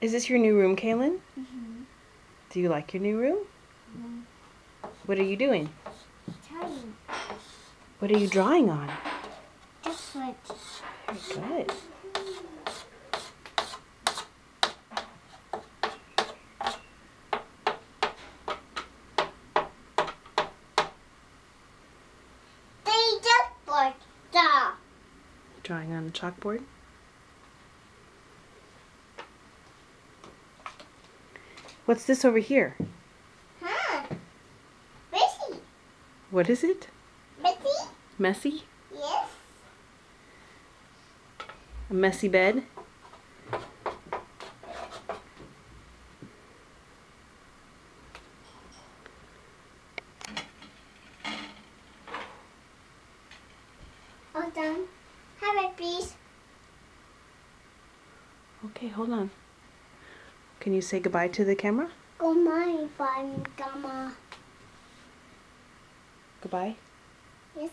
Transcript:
Is this your new room, Kaylin? Mm-hmm. Do you like your new room? Mm-hmm. What are you doing? Drawing. What are you drawing on? Different. Very good. They just like that. Drawing on a chalkboard? What's this over here? Huh? Messy. What is it? Messy? Messy? Yes. A messy bed? All done. Have it, please. Okay, hold on. Can you say goodbye to the camera? Go my fun, Gamma. Goodbye. Yes.